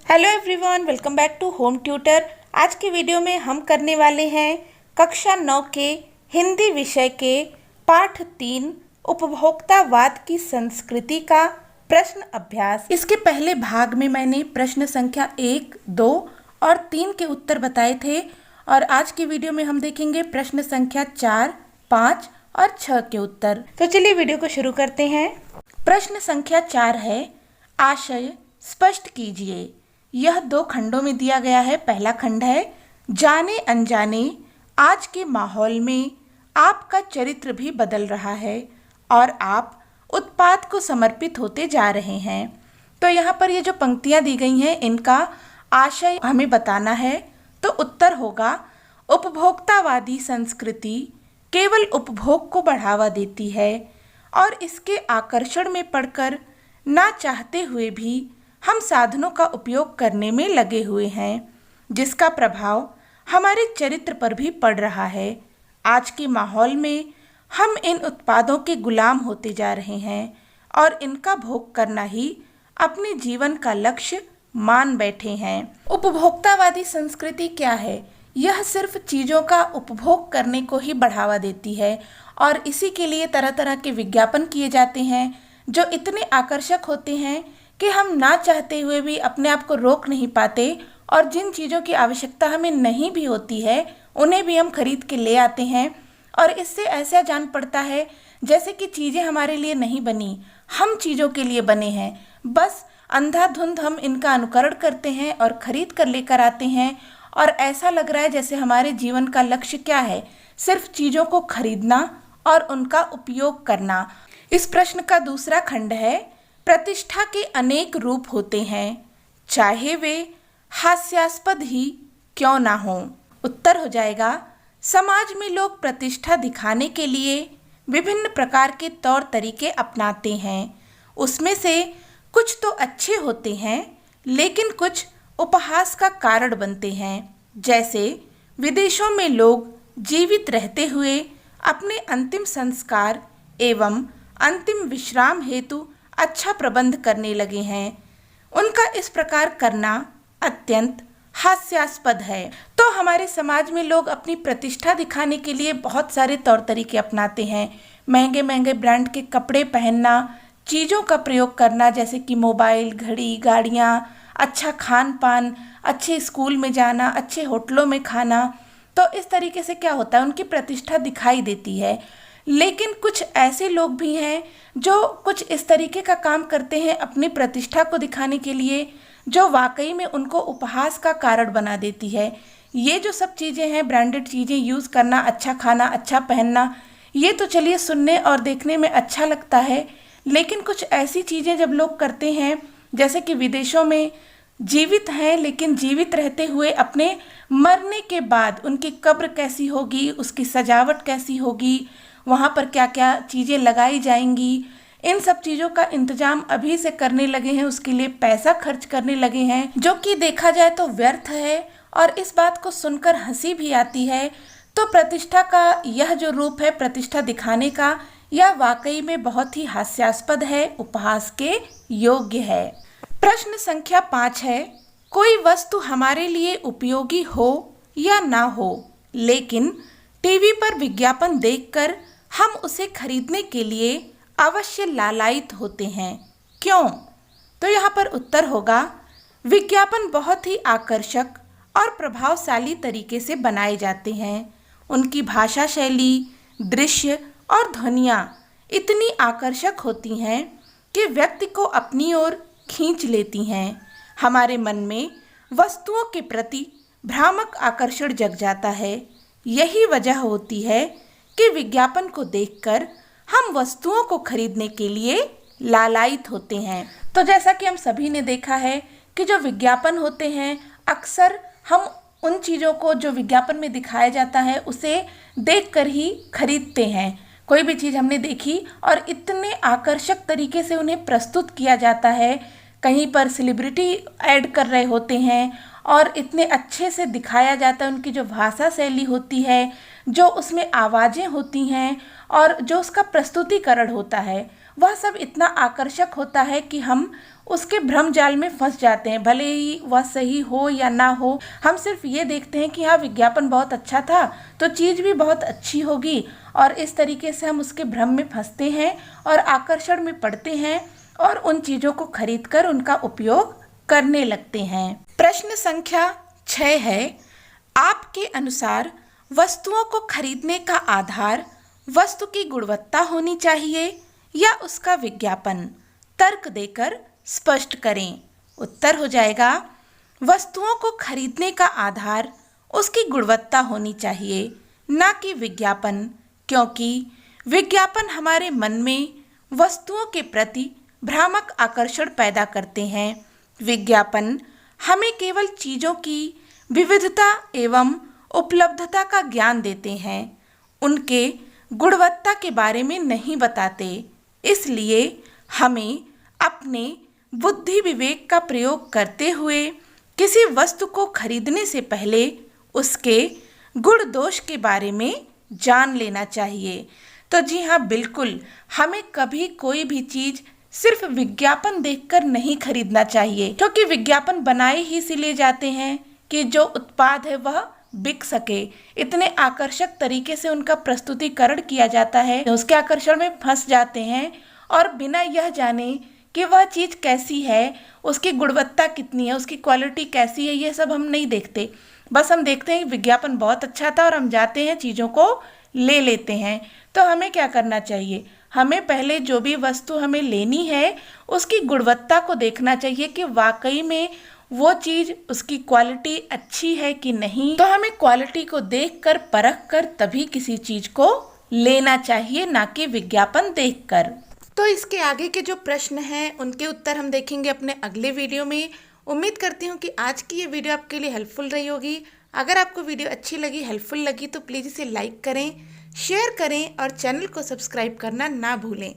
Hello everyone, welcome back to Home Tutor. आज की video में हम करने वाले हैं कक्षा 9 के हिंदी विषय के पाठ 3 उपभोक्तावाद की संस्कृति का प्रश्न अभ्यास। इसके पहले भाग में मैंने प्रश्न संख्या 1, 2 और 3 के उत्तर बताए थे और आज की वीडियो में हम देखेंगे प्रश्न संख्या 4, 5 और 6 के उत्तर। तो चलिए वीडियो को शुरू करते हैं। प्रश्न संख्या 4 है, आशय स्पष्ट कीजिए। यह 2 खंडों में दिया गया है। पहला खंड है, जाने अनजाने आज के माहौल में आपका चरित्र भी बदल रहा है और आप उत्पाद को समर्पित होते जा रहे हैं। तो यहाँ पर ये जो पंक्तियाँ दी गई हैं इनका आशय हमें बताना है। तो उत्तर होगा, उपभोक्तावादी संस्कृति केवल उपभोग को बढ़ावा देती है और इसके आकर्षण में पड़कर ना चाहते हुए भी हम साधनों का उपयोग करने में लगे हुए हैं, जिसका प्रभाव हमारे चरित्र पर भी पड़ रहा है। आज के माहौल में हम इन उत्पादों के गुलाम होते जा रहे हैं और इनका भोग करना ही अपने जीवन का लक्ष्य मान बैठे हैं। उपभोक्तावादी संस्कृति क्या है? यह सिर्फ चीज़ों का उपभोग करने को ही बढ़ावा देती है और इसी के लिए तरह तरह के विज्ञापन किए जाते हैं जो इतने आकर्षक होते हैं कि हम ना चाहते हुए भी अपने आप को रोक नहीं पाते और जिन चीज़ों की आवश्यकता हमें नहीं भी होती है उन्हें भी हम खरीद के ले आते हैं और इससे ऐसा जान पड़ता है जैसे कि चीज़ें हमारे लिए नहीं बनी, हम चीज़ों के लिए बने हैं। बस अंधाधुंध हम इनका अनुकरण करते हैं और खरीद कर लेकर आते हैं और ऐसा लग रहा है जैसे हमारे जीवन का लक्ष्य क्या है, सिर्फ चीज़ों को खरीदना और उनका उपयोग करना। इस प्रश्न का दूसरा खंड है, प्रतिष्ठा के अनेक रूप होते हैं, चाहे वे हास्यास्पद ही क्यों ना हो। उत्तर हो जाएगा, समाज में लोग प्रतिष्ठा दिखाने के लिए विभिन्न प्रकार के तौर तरीके अपनाते हैं। उसमें से कुछ तो अच्छे होते हैं लेकिन कुछ उपहास का कारण बनते हैं। जैसे विदेशों में लोग जीवित रहते हुए अपने अंतिम संस्कार एवं अंतिम विश्राम हेतु अच्छा प्रबंध करने लगे हैं। उनका इस प्रकार करना अत्यंत हास्यास्पद है। तो हमारे समाज में लोग अपनी प्रतिष्ठा दिखाने के लिए बहुत सारे तौर तरीके अपनाते हैं। महंगे महंगे ब्रांड के कपड़े पहनना, चीज़ों का प्रयोग करना जैसे कि मोबाइल, घड़ी, गाड़ियाँ, अच्छा खान पान, अच्छे स्कूल में जाना, अच्छे होटलों में खाना। तो इस तरीके से क्या होता है, उनकी प्रतिष्ठा दिखाई देती है। लेकिन कुछ ऐसे लोग भी हैं जो कुछ इस तरीके का काम करते हैं अपनी प्रतिष्ठा को दिखाने के लिए, जो वाकई में उनको उपहास का कारण बना देती है। ये जो सब चीज़ें हैं, ब्रांडेड चीज़ें यूज़ करना, अच्छा खाना, अच्छा पहनना, ये तो चलिए सुनने और देखने में अच्छा लगता है, लेकिन कुछ ऐसी चीज़ें जब लोग करते हैं जैसे कि विदेशों में जीवित हैं लेकिन जीवित रहते हुए अपने मरने के बाद उनकी कब्र कैसी होगी, उसकी सजावट कैसी होगी, वहाँ पर क्या क्या चीज़ें लगाई जाएंगी, इन सब चीज़ों का इंतजाम अभी से करने लगे हैं, उसके लिए पैसा खर्च करने लगे हैं, जो कि देखा जाए तो व्यर्थ है और इस बात को सुनकर हंसी भी आती है। तो प्रतिष्ठा का यह जो रूप है प्रतिष्ठा दिखाने का, यह वाकई में बहुत ही हास्यास्पद है, उपहास के योग्य है। प्रश्न संख्या 5 है, कोई वस्तु हमारे लिए उपयोगी हो या ना हो लेकिन टीवी पर विज्ञापन देखकर हम उसे खरीदने के लिए अवश्य लालायित होते हैं, क्यों? तो यहाँ पर उत्तर होगा, विज्ञापन बहुत ही आकर्षक और प्रभावशाली तरीके से बनाए जाते हैं। उनकी भाषा शैली, दृश्य और ध्वनियाँ इतनी आकर्षक होती हैं कि व्यक्ति को अपनी ओर खींच लेती हैं। हमारे मन में वस्तुओं के प्रति भ्रामक आकर्षण जग जाता है। यही वजह होती है कि विज्ञापन को देखकर हम वस्तुओं को खरीदने के लिए लालायित होते हैं। तो जैसा कि हम सभी ने देखा है कि जो विज्ञापन होते हैं अक्सर हम उन चीज़ों को जो विज्ञापन में दिखाया जाता है उसे देखकर ही खरीदते हैं। कोई भी चीज़ हमने देखी और इतने आकर्षक तरीके से उन्हें प्रस्तुत किया जाता है, कहीं पर सेलिब्रिटी ऐड कर रहे होते हैं और इतने अच्छे से दिखाया जाता है, उनकी जो भाषा शैली होती है, जो उसमें आवाज़ें होती हैं और जो उसका प्रस्तुतिकरण होता है वह सब इतना आकर्षक होता है कि हम उसके भ्रम जाल में फंस जाते हैं। भले ही वह सही हो या ना हो, हम सिर्फ ये देखते हैं कि हाँ विज्ञापन बहुत अच्छा था तो चीज़ भी बहुत अच्छी होगी, और इस तरीके से हम उसके भ्रम में फंसते हैं और आकर्षण में पड़ते हैं और उन चीज़ों को खरीदकर उनका उपयोग करने लगते हैं। प्रश्न संख्या 6 है, आपके अनुसार वस्तुओं को खरीदने का आधार वस्तु की गुणवत्ता होनी चाहिए या उसका विज्ञापन? तर्क देकर स्पष्ट करें। उत्तर हो जाएगा, वस्तुओं को खरीदने का आधार उसकी गुणवत्ता होनी चाहिए, ना कि विज्ञापन, क्योंकि विज्ञापन हमारे मन में वस्तुओं के प्रति भ्रामक आकर्षण पैदा करते हैं। विज्ञापन हमें केवल चीज़ों की विविधता एवं उपलब्धता का ज्ञान देते हैं, उनके गुणवत्ता के बारे में नहीं बताते। इसलिए हमें अपने बुद्धि विवेक का प्रयोग करते हुए किसी वस्तु को खरीदने से पहले उसके गुण दोष के बारे में जान लेना चाहिए। तो जी हाँ, बिल्कुल हमें कभी कोई भी चीज़ सिर्फ विज्ञापन देखकर नहीं खरीदना चाहिए, क्योंकि विज्ञापन बनाए ही इसीलिए जाते हैं कि जो उत्पाद है वह बिक सके। इतने आकर्षक तरीके से उनका प्रस्तुतिकरण किया जाता है, उसके आकर्षण में फंस जाते हैं और बिना यह जाने कि वह चीज़ कैसी है, उसकी गुणवत्ता कितनी है, उसकी क्वालिटी कैसी है, ये सब हम नहीं देखते। बस हम देखते हैं विज्ञापन बहुत अच्छा था और हम जाते हैं चीज़ों को ले लेते हैं। तो हमें क्या करना चाहिए? हमें पहले जो भी वस्तु हमें लेनी है उसकी गुणवत्ता को देखना चाहिए कि वाकई में वो चीज़, उसकी क्वालिटी अच्छी है कि नहीं। तो हमें क्वालिटी को देखकर परख कर तभी किसी चीज़ को लेना चाहिए, ना कि विज्ञापन देखकर। तो इसके आगे के जो प्रश्न हैं उनके उत्तर हम देखेंगे अपने अगले वीडियो में। उम्मीद करती हूँ कि आज की ये वीडियो आपके लिए हेल्पफुल रही होगी। अगर आपको वीडियो अच्छी लगी, हेल्पफुल लगी, तो प्लीज़ इसे लाइक करें, शेयर करें और चैनल को सब्सक्राइब करना ना भूलें।